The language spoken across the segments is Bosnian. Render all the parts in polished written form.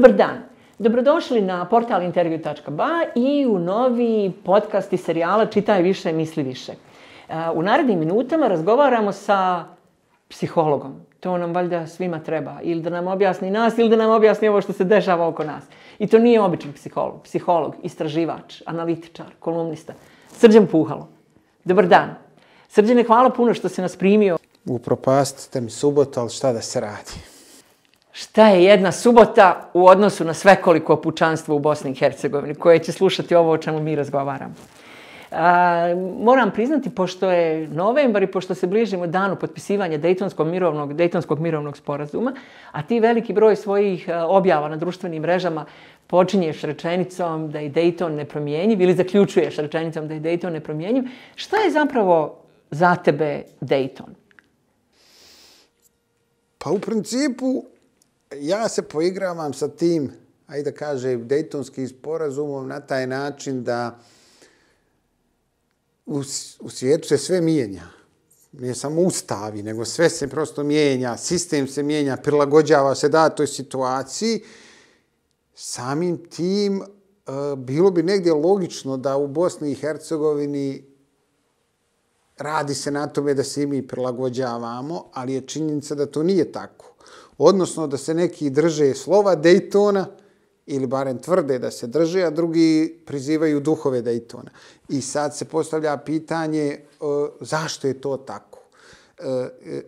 Dobar dan. Dobrodošli na portal intervju.ba i u novi podcast iz serijala Čitaj više, misli više. U narednim minutama razgovaramo sa psihologom. To nam valjda svima treba. Ili da nam objasni nas, ili da nam objasni ovo što se dešava oko nas. I to nije običan psiholog. Psiholog, istraživač, analitičar, kolumnista. Srđan Puhalo. Dobar dan. Srđane, hvala puno što si nas primio. Upropastite mi subotu, ali šta da se radi? Šta je jedna subota u odnosu na svekoliko pučanstvo u Bosni i Hercegovini, koje će slušati ovo o čemu mi razgovaramo? Moram priznati, pošto je novembar i pošto se bližimo danu potpisivanja Dejtonskog mirovnog sporazuma, a ti veliki broj svojih objava na društvenim mrežama počinješ rečenicom da je Dejton nepromjenjiv ili zaključuješ rečenicom da je Dejton nepromjenjiv, šta je zapravo za tebe Dejton? Pa u principu ja se poigravam sa tim, ajde da kažem, Dejtonskim sporazumom na taj način da u svijetu se sve mijenja. Ne samo ustavi, nego sve se prosto mijenja, sistem se mijenja, prilagođava se datoj situaciji. Samim tim bilo bi negdje logično da u Bosni i Hercegovini radi se na tome da se i mi prilagođavamo, ali je činjenica da to nije tako. Odnosno da se neki drže slova Dejtona, ili barem tvrde da se drže, a drugi prizivaju duhove Dejtona. I sad se postavlja pitanje zašto je to tako?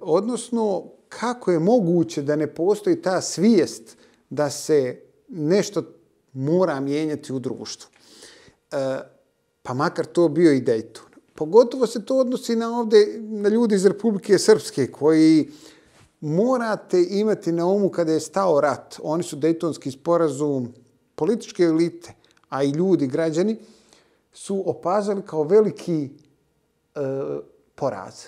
Odnosno, kako je moguće da ne postoji ta svijest da se nešto mora mijenjati u društvu? Pa makar to bio i Dejton. Pogotovo se to odnosi na ljudi iz Republike Srpske koji morate imati na umu kada je stao rat. Oni su Dejtonski sporazum, političke elite, a i ljudi, građani, su opazali kao veliki poraz.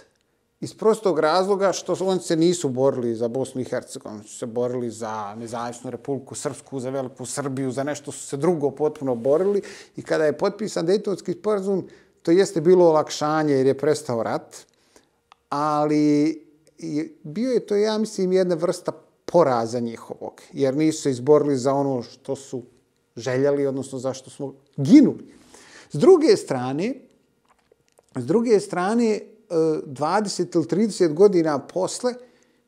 Iz prostog razloga što oni se nisu borili za Bosnu i Hercegovinu, su se borili za nezavisnu Republiku Srpsku, za veliku Srbiju, za nešto su se drugo potpuno borili. I kada je potpisan Dejtonski sporazum, to jeste bilo olakšanje jer je prestao rat, ali bio je to, ja mislim, jedna vrsta poraza njihovog, jer nisu se izborili za ono što su željeli, odnosno za što smo ginuli. S druge strane, 20 ili 30 godina posle,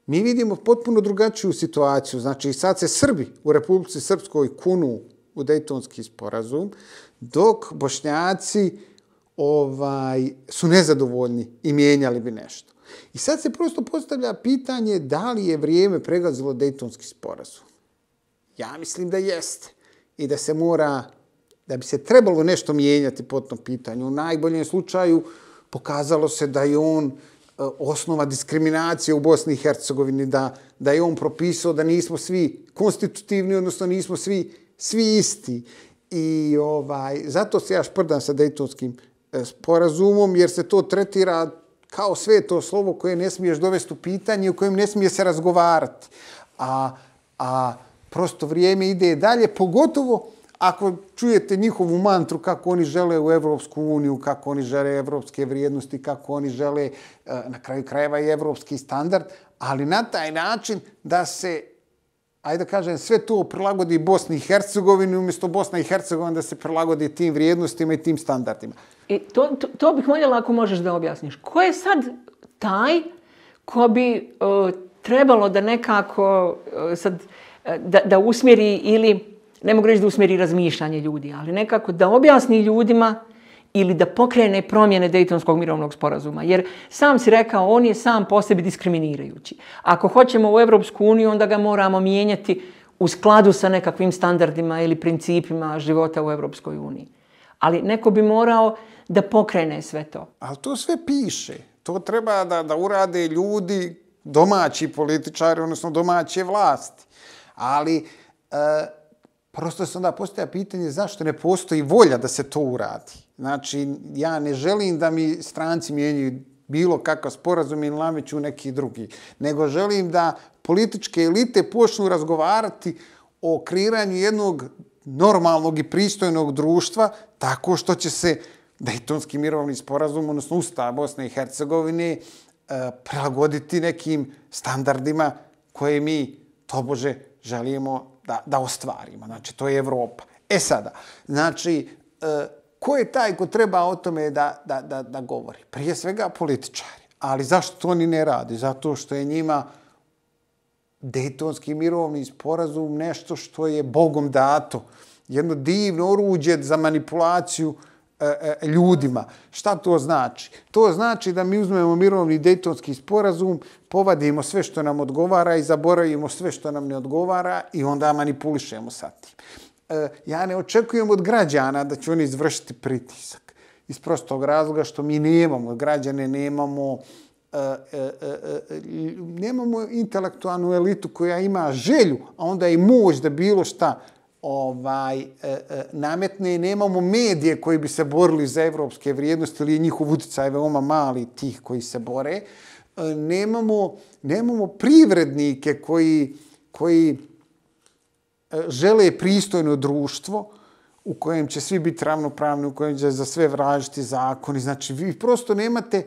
mi vidimo potpuno drugačiju situaciju. Znači, sad se Srbi u Republici Srpskoj kunu u Dejtonski sporazum, dok Bošnjaci su nezadovoljni i mijenjali bi nešto. I sad se prosto postavlja pitanje da li je vrijeme pregazilo Dejtonski sporazum. Ja mislim da jeste. I da bi se trebalo nešto mijenjati po tom pitanju. U najboljem slučaju pokazalo se da je on osnova diskriminacije u Bosni i Hercegovini, da je on propisao da nismo svi konstitutivni, odnosno nismo svi isti. I zato se ja šprdam sa Dejtonskim sporazumom, jer se to tretira kao sveto slovo koje ne smiješ dovesti u pitanje i u kojem ne smije se razgovarati. A prosto vrijeme ide dalje, pogotovo ako čujete njihovu mantru kako oni žele u Evropsku uniju, kako oni žele evropske vrijednosti, kako oni žele na kraju krajeva i evropski standard, ali na taj način da se, ajde da kažem, sve to prilagodi Bosni i Hercegovini, umjesto Bosna i Hercegovina da se prilagodi tim vrijednostima i tim standardima. I to bih voljela ako možeš da objasniš. Ko je sad taj ko bi trebalo da nekako da usmjeri ili, ne mogu reći da usmjeri razmišljanje ljudi, ali nekako da objasni ljudima ili da pokrene promjene Dejtonskog mirovnog sporazuma. Jer sam si rekao, on je sam po sebi diskriminirajući. Ako hoćemo u Evropsku uniju, onda ga moramo mijenjati u skladu sa nekakvim standardima ili principima života u Evropskoj uniji. Ali neko bi morao da pokrene sve to. Ali to sve piše. To treba da urade ljudi, domaći političari, odnosno domaće vlasti. Ali prosto se onda postavlja pitanje zašto ne postoji volja da se to uradi. Znači, ja ne želim da mi stranci mijenjaju bilo kakav sporazum ili nameću neki drugi, nego želim da političke elite počnu razgovarati o kreiranju jednog normalnog i pristojnog društva tako što će se Dejtonski mirovni sporazum, odnosno Ustav Bosne i Hercegovine, prilagoditi nekim standardima koje mi tobože želimo da ostvarimo. Znači, to je Evropa. Sada, znači, ko je taj ko treba o tome da govori? Prije svega političari. Ali zašto to oni ne radi? Zato što je njima Dejtonski mirovni sporazum nešto što je Bogom dato. Jedno divno oruđe za manipulaciju ljudima. Šta to znači? To znači da mi uzmemo mirovni Dejtonski sporazum, povadimo sve što nam odgovara i zaboravimo sve što nam ne odgovara i onda manipulišemo sa tim. Ja ne očekujem od građana da će oni izvršiti pritisak. Iz prostog razloga što mi nemamo, građane nemamo intelektualnu elitu koja ima želju, a onda i moć da bilo šta nametne. Nemamo medije koji bi se borili za evropske vrijednosti ili je njihov utjecaj veoma mali tih koji se bore. Nemamo privrednike koji žele pristojno društvo u kojem će svi biti ravnopravni, u kojem će za sve važiti zakoni. Znači, vi prosto nemate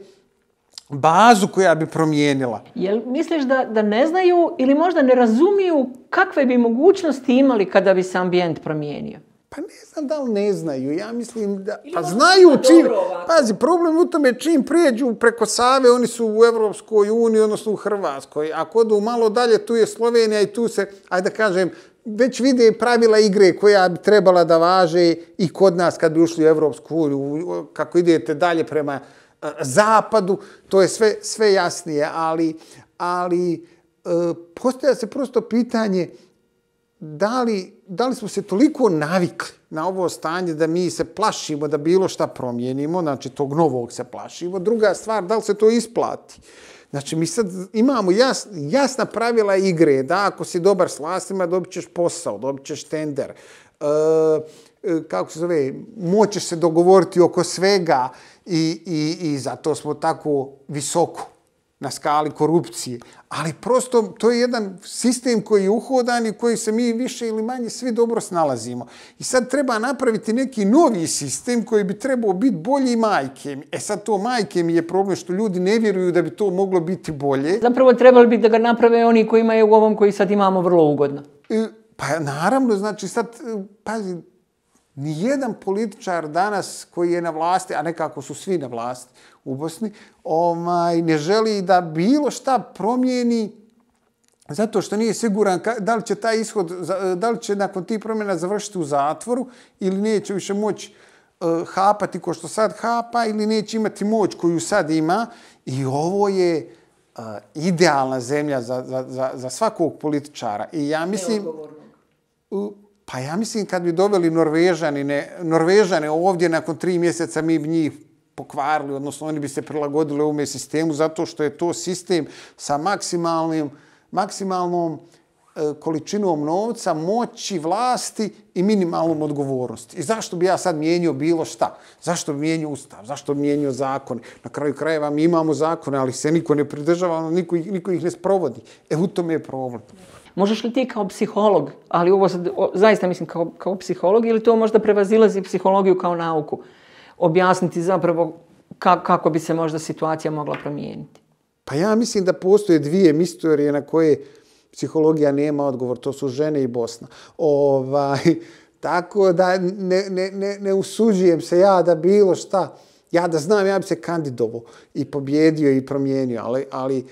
bazu koja bi promijenila. Jel misliš da ne znaju ili možda ne razumiju kakve bi mogućnosti imali kada bi se ambijent promijenio? Pa ne znam da li ne znaju. Ja mislim da... Pa znaju čim... Pazi, problem u tome čim prijeđu preko Save, oni su u Evropskoj uniji, odnosno u Hrvatskoj. Ako odu malo dalje, tu je Slovenija i tu se, ajde da kažem, već vide pravila igre koja bi trebala da važe i kod nas kad bi ušli u Evropsku uniju. Kako idete dalje prema zapadu, to je sve jasnije, ali postavlja se prosto pitanje da li smo se toliko navikli na ovo stanje da mi se plašimo da bilo šta promijenimo, znači tog novog se plašimo. Druga stvar, da li se to isplati? Znači, mi sad imamo jasna pravila igre, da ako si dobar s vlastima, dobit ćeš posao, dobit ćeš tender, kako se zove, moćeš se dogovoriti oko svega i zato smo tako visoko na skali korupcije. Ali prosto to je jedan sistem koji je uhodan i koji se mi više ili manje svi dobro snalazimo. I sad treba napraviti neki novi sistem koji bi trebao biti bolji majke mi. Sad to majke mi je problem što ljudi ne vjeruju da bi to moglo biti bolje. Zapravo trebali bi da ga naprave oni koji imaju u ovom koji sad imamo vrlo ugodno. Pa naravno, znači sad, pazi, nijedan političar danas koji je na vlasti, a nekako su svi na vlasti u Bosni, ne želi da bilo šta promijeni zato što nije siguran da li će taj ishod, da li će nakon tih promjena završiti u zatvoru ili neće više moći hapati ko što sad hapa ili neće imati moć koju sad ima. I ovo je idealna zemlja za svakog političara. I ja mislim... Pa ja mislim kad bi doveli Norvežane ovdje nakon 3 mjeseca mi bi njih pokvarili, odnosno oni bi se prilagodili ovome sistemu zato što je to sistem sa maksimalnom količinom novca, moći, vlasti i minimalnom odgovornosti. I zašto bi ja sad mijenio bilo šta? Zašto bi mijenio ustav? Zašto bi mijenio zakone? Na kraju krajeva mi imamo zakone, ali se niko ne pridržava, niko ih ne sprovodi. U tome je problem. Možeš li ti kao psiholog, ali ovo sad, zaista mislim kao psiholog, ili to možda prevazilazi psihologiju kao nauku, objasniti zapravo kako bi se možda situacija mogla promijeniti? Pa ja mislim da postoje 2 mistorije na koje psihologija nema odgovor, to su žene i Bosna. Tako da ne usuđujem se ja da bilo šta, ja da znam, ja bi se kandidovao i pobjedio i promijenio, ali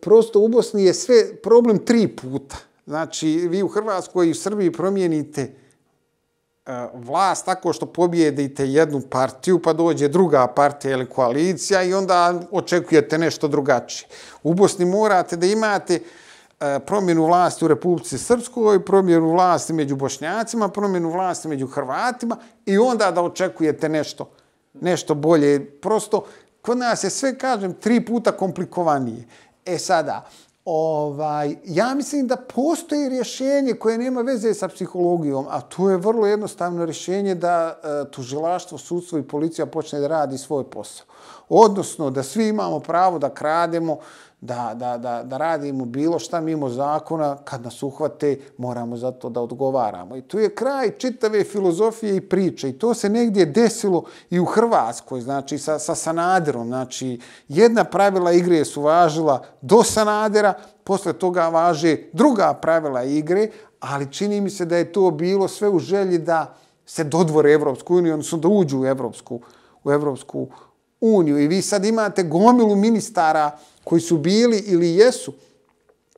prosto u Bosni je sve problem 3 puta. Znači, vi u Hrvatskoj i u Srbiji promijenite vlast tako što pobjedite jednu partiju, pa dođe druga partija ili koalicija i onda očekujete nešto drugačije. U Bosni morate da imate promjenu vlasti u Republici Srpskoj, promjenu vlasti među Bošnjacima, promjenu vlasti među Hrvatima i onda da očekujete nešto bolje. Prosto, kod nas je sve, kažem, 3 puta komplikovanije. Sada, ja mislim da postoji rješenje koje nema veze sa psihologijom, a to je vrlo jednostavno rješenje da tužilaštvo, sudstvo i policija počne da radi svoj posao. Odnosno, da svi imamo pravo da krademo, da radimo bilo šta mimo zakona, kad nas uhvate, moramo za to da odgovaramo. I tu je kraj čitave filozofije i priče. I to se negdje desilo i u Hrvatskoj, znači sa Sanaderom. Znači, jedna pravila igre su važila do Sanadera, posle toga važe druga pravila igre, ali čini mi se da je to bilo sve u želji da se dodvore Evropsku uniju, odnosno da uđu u Evropsku uniju. I vi sad imate gomilu ministara koji su bili ili jesu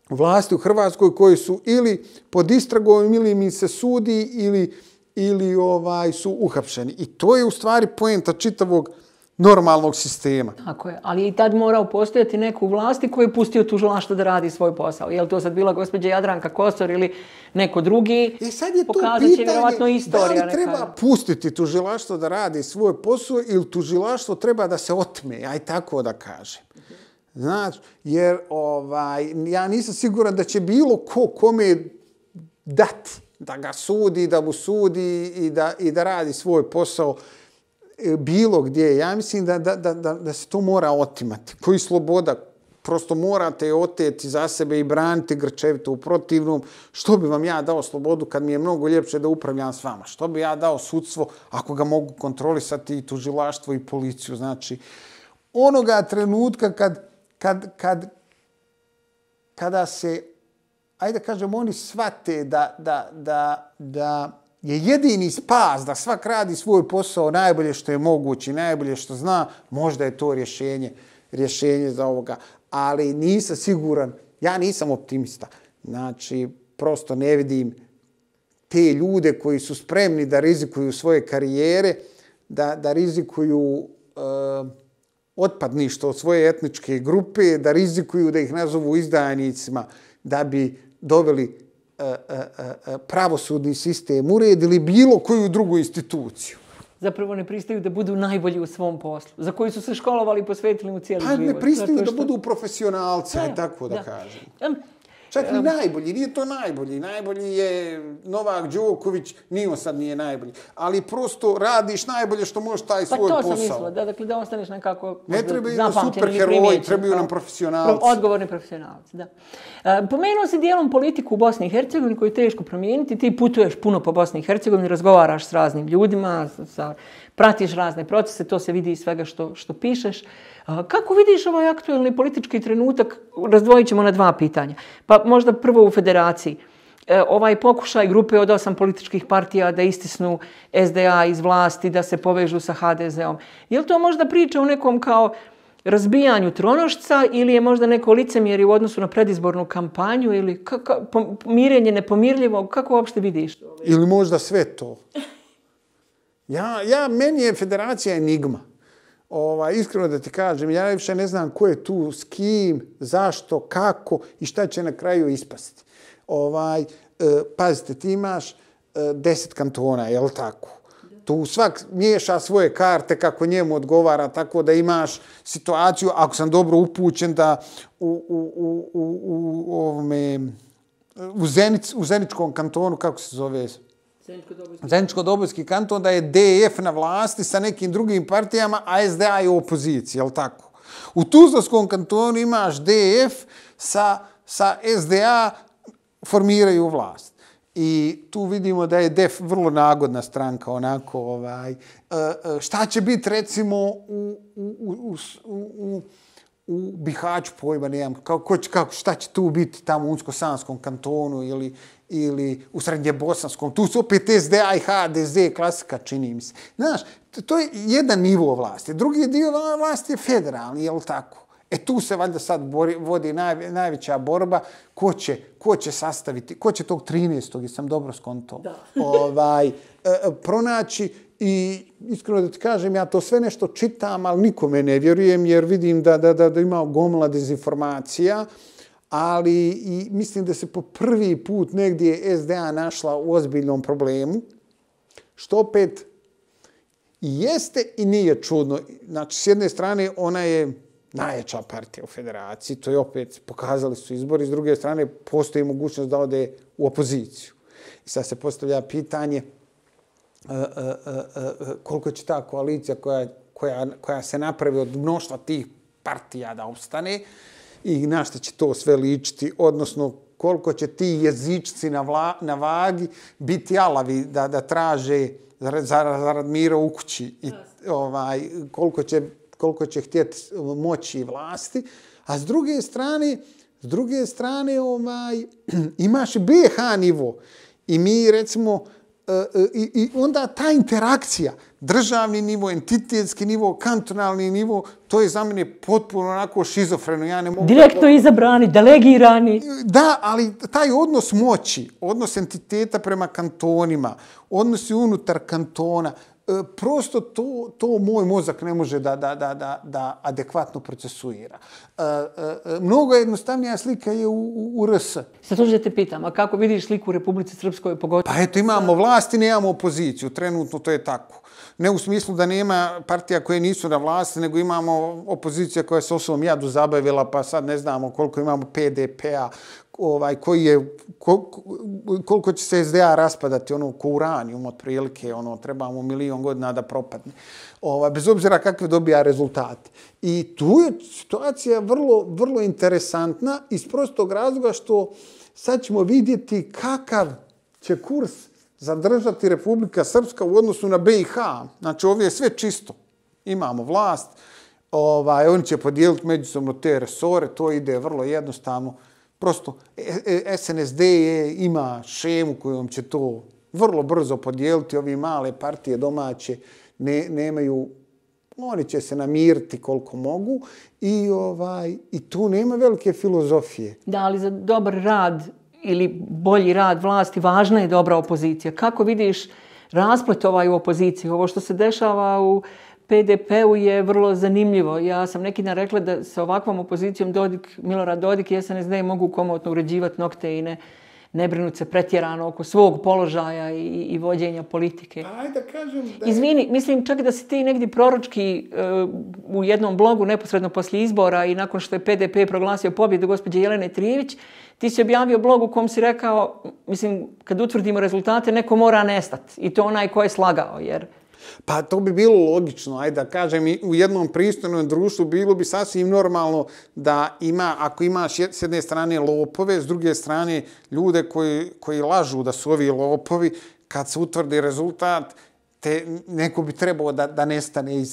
vlasti u Hrvatskoj koji su ili pod istragom ili im se sudi ili su uhapšeni. I to je u stvari poenta čitavog normalnog sistema. Tako je, ali i tad morao postojati neko u vlasti koji je pustio tužilaštvo da radi svoj posao. Je li to sad bila gospođa Jadranka Kosor ili neko drugi? I sad je to Pokazat će vjerovatno istorija. Da li treba pustiti tužilaštvo da radi svoj posao ili tužilaštvo treba da se otme, aj tako da kažem. Znači, jer ja nisam siguran da će bilo kome dati da ga sudi, da mu sudi i da radi svoj posao bilo gdje. Ja mislim da se to mora otimati. Koji sloboda? Prosto morate je oteti za sebe i braniti grčevito. U protivnom, što bi vam ja dao slobodu kad mi je mnogo ljepše da upravljam s vama? Što bi ja dao sudstvo ako ga mogu kontrolisati i tužilaštvo i policiju? Znači, onoga trenutka kada se, ajde kažem, oni shvate da je jedini spas da svak radi svoj posao najbolje što je moguće, najbolje što zna, možda je to rješenje za ovoga. Ali nisam siguran, ja nisam optimista. Znači, prosto ne vidim te ljude koji su spremni da rizikuju svoje karijere, da rizikuju otpadništvo od svoje etničke grupe, da rizikuju da ih nazovu izdajnicima, da bi doveli pravosudni sistem, uredili bilo koju drugu instituciju. Zapravo ne pristaju da budu najbolji u svom poslu, za koji su se školovali i posvetili mu cijeli život. Ne pristaju da budu profesionalci, aj tako da kažem. Čak i najbolji, nije to najbolji. Najbolji je Novak Đoković, ni on sad nije najbolji. Ali prosto radiš najbolje što možeš taj svoj posao. Pa to sam mislila, dakle da ostaneš nekako ne trebaju nam superheroji, trebaju nam profesionalci. Odgovorni profesionalci, da. Pomenuo si dijelom politiku u Bosni i Hercegovini koju je teško promijeniti. Ti putuješ puno po Bosni i Hercegovini, razgovaraš s raznim ljudima, pratiš razne procese, to se vidi iz svega što pišeš. Kako vidiš ovaj aktuelni politički trenutak? Razdvojit ćemo na dva pitanja. Pa možda prvo u federaciji. Ovaj pokušaj grupe od 8 političkih partija da istisnu SDA iz vlasti, da se povežu sa HDZ-om. Je li to možda priča o nekom kao razbijanju tronošca ili je možda neko licemjerje u odnosu na predizbornu kampanju ili mirenje nepomirljivo? Kako uopšte vidiš? Ili možda sve to? Meni je federacija enigma. Iskreno da ti kažem, ja više ne znam ko je tu, s kim, zašto, kako i šta će na kraju ispasti. Pazite, ti imaš 10 kantona, je li tako? Tu svak miješa svoje karte kako njemu odgovara, tako da imaš situaciju, ako sam dobro upućen, da u Zeničkom kantonu, kako se zove? Zeničko-Dobojski kanton, da je DF na vlasti sa nekim drugim partijama, a SDA je u opoziciji, je li tako? U Tuzlanskom kantonu imaš DF sa SDA formiraju vlast. I tu vidimo da je DF vrlo nagodna stranka, onako, šta će biti, recimo, u Bihaću, pojma nemam, šta će tu biti tamo u Unsko-Sanskom kantonu ili u Srednjebosanskom, tu su opet SDA i HDZ, klasika, čini mi se. Znaš, to je jedan nivo vlasti. Drugi dio vlasti je federalni, je li tako? Tu se valjda sad vodi najveća borba ko će sastaviti, ko će tog 13. jesam dobro skontao, pronaći. I iskreno da ti kažem, ja to sve nešto čitam, ali nikome ne vjerujem jer vidim da ima gomila dezinformacija, ali i mislim da se po prvi put negdje SDA našla u ozbiljnom problemu, što opet i jeste i nije čudno. Znači, s jedne strane, ona je najjača partija u federaciji, to je opet, pokazali su izbori, s druge strane, postoji mogućnost da ode u opoziciju. I sad se postavlja pitanje koliko će ta koalicija koja se napravi od mnoštva tih partija da opstane i na što će to sve ličiti, odnosno koliko će ti jezičci na vagi biti alavi da traže zarad mira u kući i koliko će htjeti moći i vlasti. A s druge strane, S druge strane, imaš i BiH nivo. I mi, recimo, i onda ta interakcija, državni nivo, entitetski nivo, kantonalni nivo, to je za mene potpuno onako šizofreno. Ja ne mogu direktno izabrani, delegirani. Da, ali taj odnos moći, odnos entiteta prema kantonima, odnosi unutar kantona, prosto to moj mozak ne može da adekvatno procesuira. Mnogo jednostavnija slika je u RS. Sad tuđe te pitam, a kako vidiš sliku u Republici Srpskoj pogotovo? Pa eto, imamo vlast i nemamo opoziciju. Trenutno to je tako. Ne u smislu da nema partija koje nisu na vlasti, nego imamo opozicija koja se osobom jadu zabavila, pa sad ne znamo koliko imamo PDP-a, koliko će se SDA raspadati, ko uranijum otprilike, trebamo 1.000.000 godina da propadne. Bez obzira kakve dobija rezultate. I tu je situacija vrlo, vrlo interesantna iz prostog razloga što sad ćemo vidjeti kakav će kurs zadržati Republika Srpska u odnosu na BiH. Znači, ovdje je sve čisto. Imamo vlast, oni će podijeliti međusobno te resore, to ide vrlo jednostavno. Prosto, SNSD ima šemu kojom će to vrlo brzo podijeliti. Ovi male partije domaće nemaju, oni će se namiriti koliko mogu i tu nema velike filozofije. Da, ali za dobar rad ili bolji rad vlasti važna je dobra opozicija. Kako vidiš rasplet u opoziciji? Ovo što se dešava u PDP-u je vrlo zanimljivo. Ja sam neki dan rekla da sa ovakvom opozicijom Milorad Dodik i SNSD mogu komotno uređivati nokte i ne brinuti se pretjerano oko svog položaja i vođenja politike. Ajde da kažem da... Izvini, mislim čak da si ti negdje proročki u jednom blogu neposredno poslije izbora i nakon što je PDP proglasio pobjedu gospođe Jelene Trijević, ti si objavio blog u kom si rekao, mislim, kad utvrdimo rezultate, neko mora nestati. I to onaj ko je slagao, jer... Pa to bi bilo logično, ajde da kažem, u jednom pristojnom društvu bilo bi sasvim normalno da ako imaš s jedne strane lopove, s druge strane ljude koji lažu da su ovi lopovi, kad se utvrdi rezultat, neko bi trebao da nestane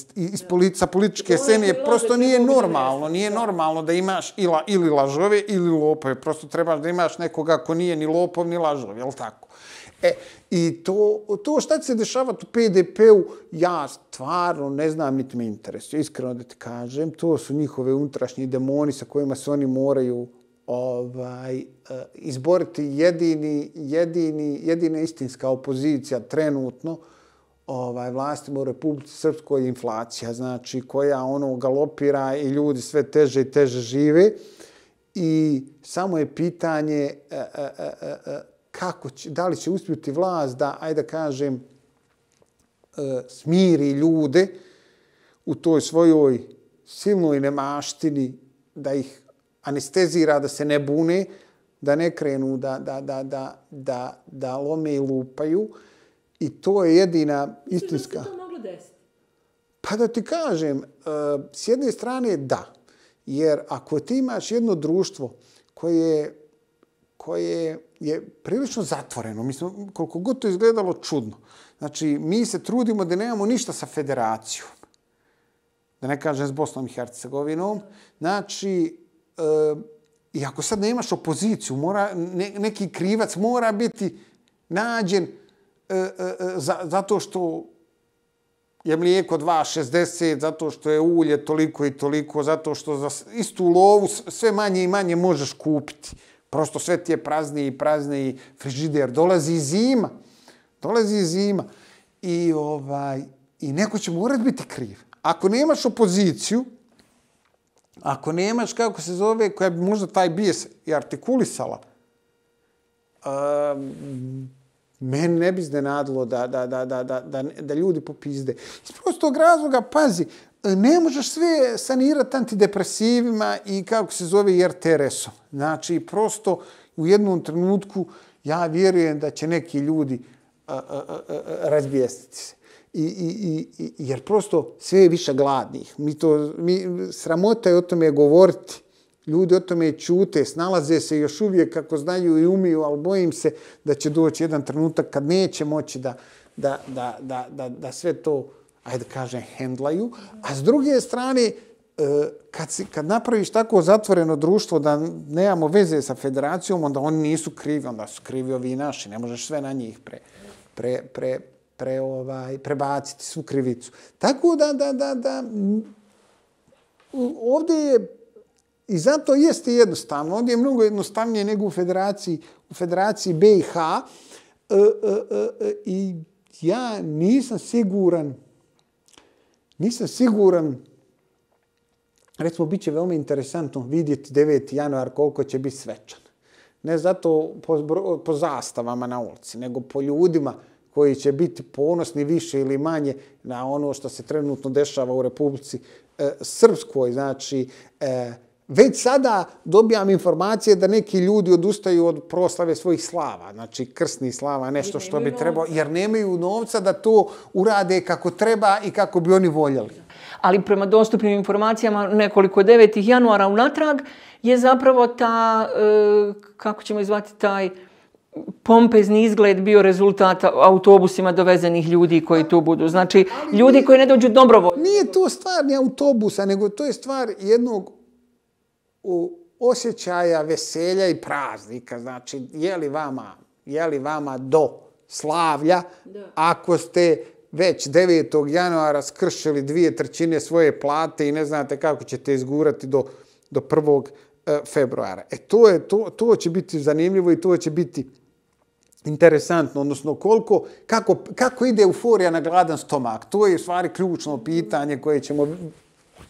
sa političke scene. Prosto nije normalno. Nije normalno da imaš ili lažove ili lopove. Prosto trebaš da imaš nekoga ko nije ni lopov ni lažov, je li tako? I to šta će se dešavati u PDP-u, ja stvarno ne znam, niti me interesuje. Iskreno da ti kažem, to su njihove unutrašnji demoni sa kojima se oni moraju izboriti. Jedina istinska opozicija trenutno vlastima u Republici Srpskoj je inflacija, znači koja galopira i ljudi sve teže i teže žive. I samo je pitanje da li će uspjeti vlast da, ajde da kažem, smiri ljude u toj svojoj silnoj nemaštini, da ih anestezira, da se ne bune, da ne krenu da lome i lupaju. I to je jedina istinska... Što bi se to moglo desiti? Pa da ti kažem, s jedne strane da. Jer ako ti imaš jedno društvo koje je prilično zatvoreno, mislim, koliko god to izgledalo čudno. Znači, mi se trudimo da nemamo ništa sa federacijom. Da ne kažem s Bosnom i Hercegovinom. Znači, i ako sad nemaš opoziciju, neki krivac mora biti nađen zato što je mlijeko 2,60, zato što je ulje toliko i toliko, zato što za istu lovu sve manje i manje možeš kupiti. Prosto sve ti je prazniji i prazniji frižider. Dolazi zima. I neko će morat biti kriv. Ako nemaš opoziciju, ako nemaš, kako se zove, koja bi možda taj bijes i artikulisala, meni ne bi iznenadilo da ljudi popizde. Iz prostog razloga, pazi, ne možeš sve sanirati antidepresivima i, kako se zove, i RTRS-om. Znači, prosto u jednom trenutku ja vjerujem da će neki ljudi razbijestiti se. Jer prosto sve je više gladnih. Sramota je o tome govoriti. Ljudi o tome ćute, snalaze se još uvijek kako znaju i umiju, ali bojim se da će doći jedan trenutak kad neće moći da sve to, ajde da kažem, hendlaju. A s druge strane, kad napraviš tako zatvoreno društvo da nemamo veze sa federacijom, onda oni nisu krivi, onda su krivi ovi naši. Ne možeš sve na njih prebaciti svu krivicu. Tako da ovdje je, i zato jeste jednostavno, ovdje je mnogo jednostavnije nego u federaciji BiH, i ja nisam siguran, recimo, bit će veoma interesantno vidjeti 9. januar koliko će biti svečan. Ne zato po zastavama na ulici, nego po ljudima koji će biti ponosni više ili manje na ono što se trenutno dešava u Republici Srpskoj. Znači, već sada dobijam informacije da neki ljudi odustaju od proslave svojih slava, znači krsnih slava, nešto što bi trebalo, jer nemaju novca da to urade kako treba i kako bi oni voljeli. Ali prema dostupnim informacijama nekoliko 9. januara unatrag je zapravo ta, kako ćemo izvati, taj pompezni izgled bio rezultat autobusima dovezenih ljudi koji tu budu. Znači, ljudi koji ne dođu dobrovoljno. Nije to stvar ni autobusa, nego to je stvar jednog osjećaja veselja i praznika. Znači, je li vama do slavlja, ako ste već 9. januara skršili 2/3 svoje plate i ne znate kako ćete izgurati do 1. februara. To će biti zanimljivo i to će biti interesantno, odnosno kako ide euforija na gladan stomak. To je u stvari ključno pitanje koje ćemo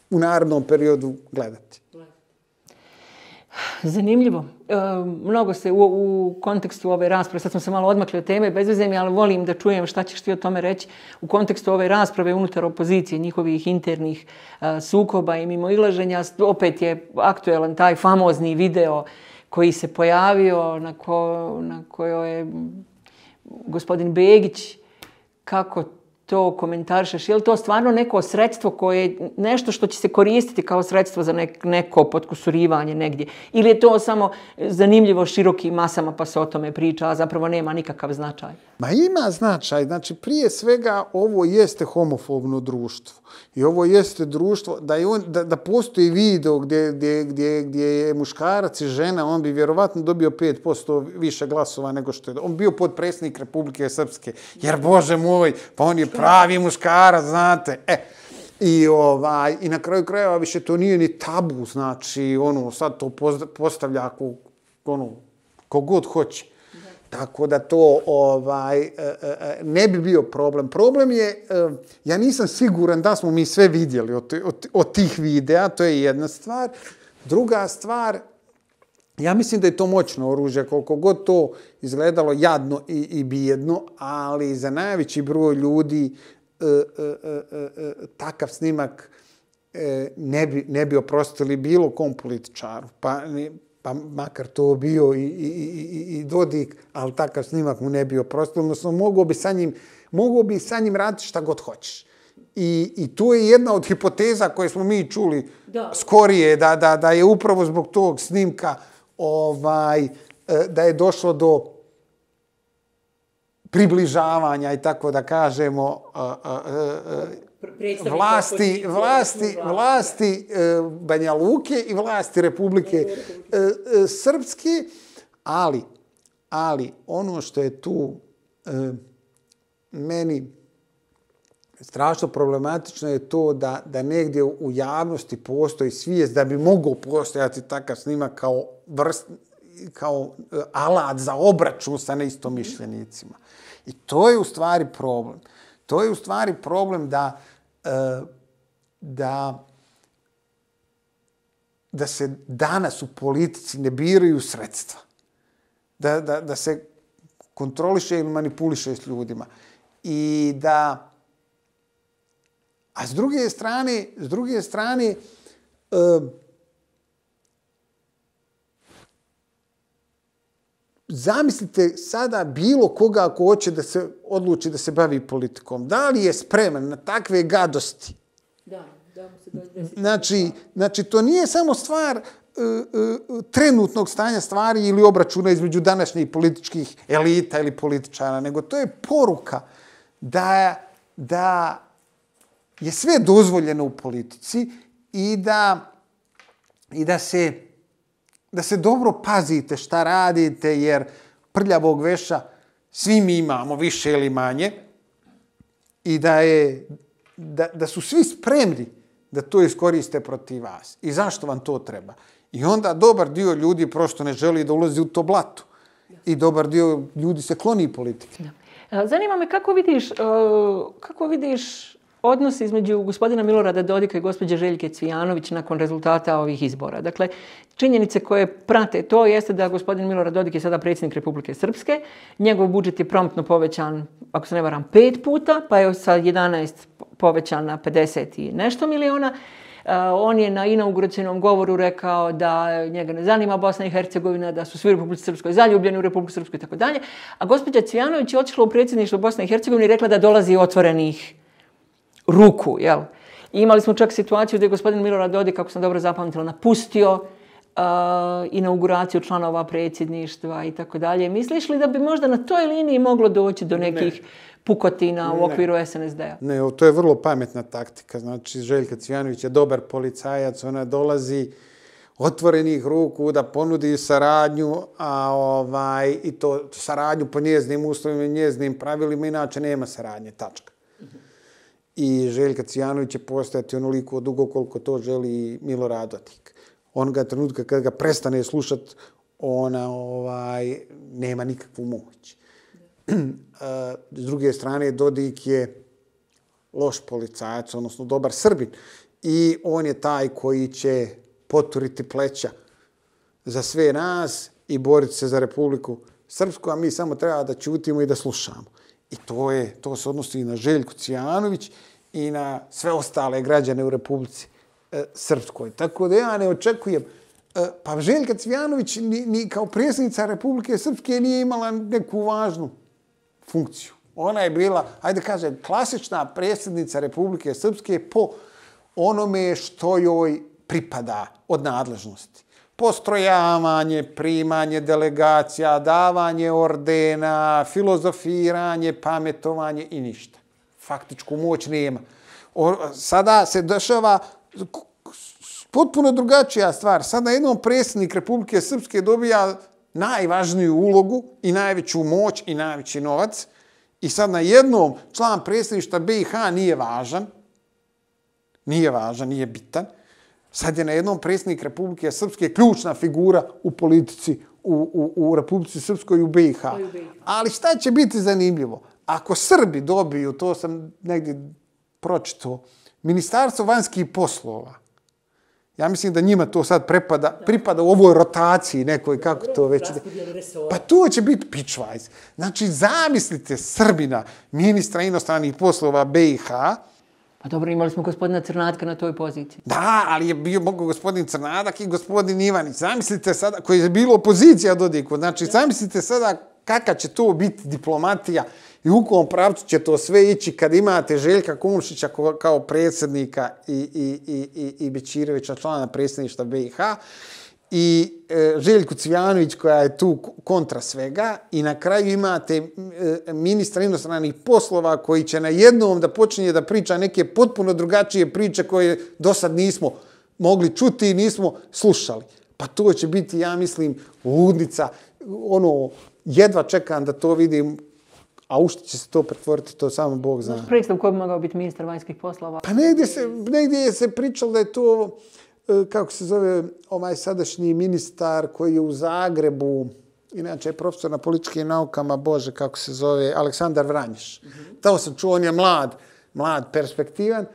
u narednom periodu gledati. Zanimljivo. Mnogo se u kontekstu ove rasprave, sad smo se malo odmakli od teme, bez veze mi, ali volim da čujem šta ćeš ti o tome reći. U kontekstu ove rasprave unutar opozicije, njihovih internih sukoba i mimoilaženja, opet je aktuelan taj famozni video koji se pojavio na kojoj je gospodin Begić, kako to komentarišeš? Je li to stvarno neko sredstvo koje, nešto što će se koristiti kao sredstvo za neko potkusurivanje negdje? Ili je to samo zanimljivo širokim masama pa se o tome priča, a zapravo nema nikakav značaj? Ma ima značaj. Znači, prije svega ovo jeste homofobno društvo. I ovo jeste društvo, da postoji video gdje je muškarac i žena, on bi vjerovatno dobio 5% više glasova nego što je. On bio potpredsjednik Republike Srpske. Jer, Bože moj, pa on je pravi muškarac, znate. I na kraju krajeva više to nije ni tabu, znači, sad to postavlja kogod hoće. Tako da to ne bi bio problem. Problem je, ja nisam siguran da smo mi sve vidjeli od tih videa, to je jedna stvar. Druga stvar, ja mislim da je to moćno oružje, koliko god to izgledalo jadno i bijedno, ali za najveći broj ljudi takav snimak ne bi oprostili bilo kom političaru. Pa makar to bio i Dodik, ali takav snimak mu ne bi oprostio. Odnosno, mogao bi sa njim raditi šta god hoćeš. I to je jedna od hipoteza koje smo mi čuli skorije, da je upravo zbog tog snimka da je došlo do približavanja i tako da kažemo vlasti Banja Luke i vlasti Republike Srpske, ali ono što je tu meni strašno problematično je to da negdje u javnosti postoji svijest da bi mogao postojati takav snimak kao alat za obračun sa neistomišljenicima. I to je u stvari problem. To je u stvari problem da se danas u politici ne biraju sredstva. Da se kontroliše ili manipuliše s ljudima. A s druge strane, zamislite sada bilo koga ako hoće da se odluči da se bavi politikom. Da li je spreman na takve gadosti? Znači, to nije samo stvar trenutnog stanja stvari ili obračuna između današnjih političkih elita ili političara, nego to je poruka da je sve dozvoljeno u politici i da se dobro pazite šta radite, jer prljavog veša svi mi imamo, više ili manje, i da su svi spremni da to iskoriste protiv vas. I zašto vam to treba? I onda dobar dio ljudi prosto ne želi da ulazi u to blato. I dobar dio ljudi se kloni politike. Zanima me kako vidiš odnos između gospodina Milorada Dodika i gospođe Željke Cvijanović nakon rezultata ovih izbora. Dakle, činjenice koje prate to jeste da gospodin Milorad Dodik je sada predsjednik Republike Srpske. Njegov budžet je promptno povećan, ako se ne varam, 5 puta, pa je sa 11 povećan na 50 i nešto miliona. On je na inauguracionom govoru rekao da njega ne zanima Bosna i Hercegovina, da su svi u Republici Srpskoj zaljubljeni u Republiku Srpsku i tako dalje. A gospođa Cvijanović je otišla u predsjedništvo Bosne i Hercegovine i rekla da dolazi otvorenih ruku, jel? I imali smo čak situaciju da je gospodin Milorad Dodik, kako sam dobro zapamtila, napustio inauguraciju članova predsjedništva i tako dalje. Misliš li da bi možda na toj liniji moglo doći do nekih pukotina u okviru SNSD-a? Ne, to je vrlo pametna taktika. Znači, Željka Cvijanović je dobar policajac, ona dolazi otvorenih ruku da ponudi saradnju, i to saradnju po njeznim uslovima i njeznim pravilima, inače nema saradnje, tačka. I Željka Cvijanović će postojati onoliko dugo koliko to želi Milorad Dodik. Onoga trenutka kad ga prestane slušati, ona nema nikakvu moć. S druge strane, Dodik je loš policajac, odnosno dobar Srbin. I on je taj koji će poturiti pleća za sve nas i boriti se za Republiku Srpsku, a mi samo treba da ćutimo i da slušamo. I to se odnosi i na Željku Cvijanović i na sve ostale građane u Republici Srpskoj. Tako da ja ne očekujem. Pa Željka Cvijanović ni kao predsjednica Republike Srpske nije imala neku važnu funkciju. Ona je bila, ajde kažem, klasična predsjednica Republike Srpske po onome što joj pripada od nadležnosti. Postrojavanje, primanje delegacija, davanje ordena, filozofiranje, pametovanje i ništa. Faktičku moć nema. Sada se dešava potpuno drugačija stvar. Sada jednom predsjednik Republike Srpske dobija najvažniju ulogu i najveću moć i najveći novac. I sad na jednom član predsjedništva BiH nije važan, nije bitan. Sad je na jednom predsjednik Republike Srpske ključna figura u politici u Republici Srpskoj i u BiH. Ali šta će biti zanimljivo? Ako Srbi dobiju, to sam negdje pročitao, Ministarstvo vanjskih poslova, ja mislim da njima to sad pripada u ovoj rotaciji nekoj, kako to već... Pa to će biti pičvajz. Znači, zamislite Srbina, ministra inostranih poslova BiH. Pa dobro, imali smo gospodina Crnatka na toj poziciji. Da, ali je bio mogo gospodin Crnadak i gospodin Ivanić. Zamislite sada, koji je bilo opozicija Dodiku, znači zamislite sada kakva će to biti diplomatija i u kom pravcu će to sve ići kad imate Željka Komšića kao predsjednika i Bećirovića, člana predsjedništva BiH, i Željku Cvijanović koja je tu kontra svega, i na kraju imate ministra inostranih poslova koji će na jednom da počinje da priča neke potpuno drugačije priče koje do sad nismo mogli čuti i nismo slušali. Pa to će biti, ja mislim, ludnica. Jedva čekam da to vidim, a u što će se to pretvoriti, to samo Bog zna. Znaš predstav ko bi mogao biti ministar vanjskih poslova? Pa negdje je se pričalo da je to, kako se zove, ovaj sadašnji ministar koji je u Zagrebu, inače je profesor na političkim naukama, Bože, kako se zove, Aleksandar Vranješ. To sam čuo, on je mlad, perspektivan,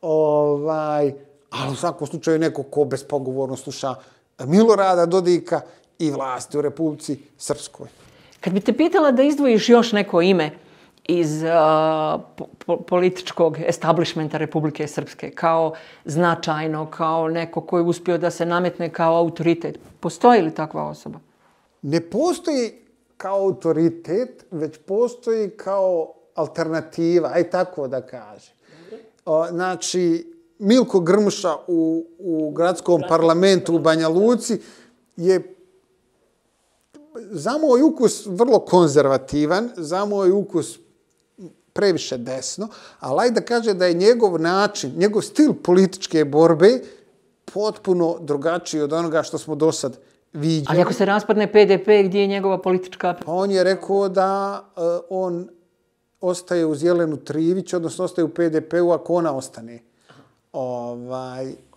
ali u svakom slučaju neko ko bespogovorno sluša Milorada Dodika i vlasti u Republici Srpskoj. Kad bi te pitala da izdvojiš još neko ime iz političkog establishmenta Republike Srpske kao značajno, kao neko koji je uspio da se nametne kao autoritet, postoji li takva osoba? Ne postoji kao autoritet, već postoji kao alternativa, aj tako da kažem. Znači, Milko Grmuša u gradskom parlamentu u Banja Luci je za moj ukus vrlo konzervativan, za moj ukus previše desno, ali ajde da kaže da je njegov način, njegov stil političke borbe potpuno drugačiji od onoga što smo do sad viđali. Ali ako se raspadne PDP, gdje je njegova politička... Pa on je rekao da on ostaje uz Jelenu Trivić, odnosno ostaje u PDP-u ako ona ostane.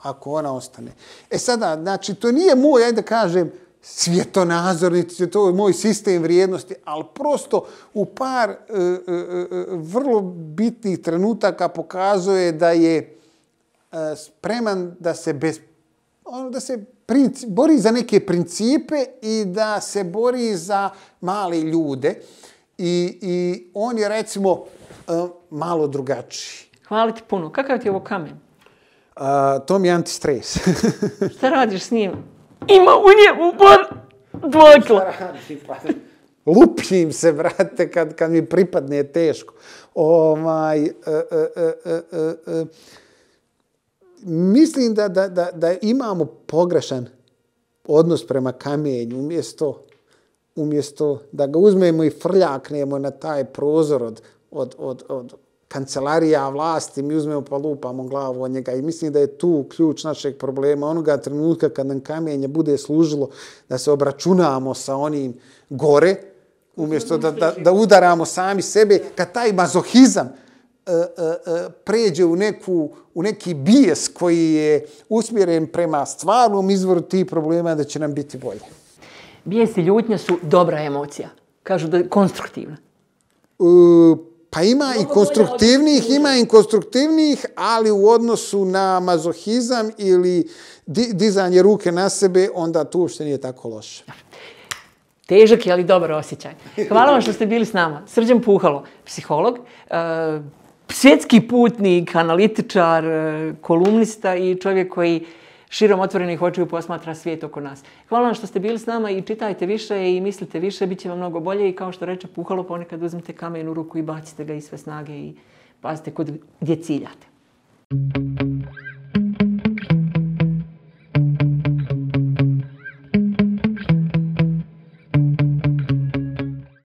Ako ona ostane. E sada, znači, to nije moj, ajde da kažem, svjetonazor, to je moj sistem vrijednosti, ali prosto u par vrlo bitnih trenutaka pokazuje da je spreman da se bori za neke principe i da se bori za male ljude. I on je, recimo, malo drugačiji. Hvala ti puno. Kakav ti je ovo kamen? To mi je antistres. Šta radiš s njim? Ima u njemu bar 2 kila. Lupim se, brate, kad mi pripadne teško. Mislim da imamo pogrešan odnos prema kamenju, umjesto da ga uzmemo i frljaknemo na taj prozor od kancelarija vlasti, mi uzmemo pa lupamo glavu od njega. I mislim da je tu ključ našeg problema. Onoga trenutka kad nam kamenje bude služilo da se obračunamo sa onim gore, umjesto da udaramo sami sebe, kad taj mazohizam pređe u neki bijes koji je usmjeren prema stvarnom izvoru tih problema, da će nam biti bolje. Bijes i ljutnja su dobra emocija. Kažu da je konstruktivna. Pa ima i konstruktivnih, ali u odnosu na mazohizam ili dizanje ruke na sebe, onda to uopšte nije tako loše. Težak je, ali dobar osjećaj. Hvala vam što ste bili s nama. Srđan Puhalo, psiholog, svjetski putnik, analitičar, kolumnista i čovjek koji širom otvorenih očiju posmatra svijet oko nas. Hvala vam što ste bili s nama i čitajte više i mislite više, bit će vam mnogo bolje i kao što reče Puhalo, ponekad uzmite kamen u ruku i bacite ga iz sve snage i pazite gdje ciljate.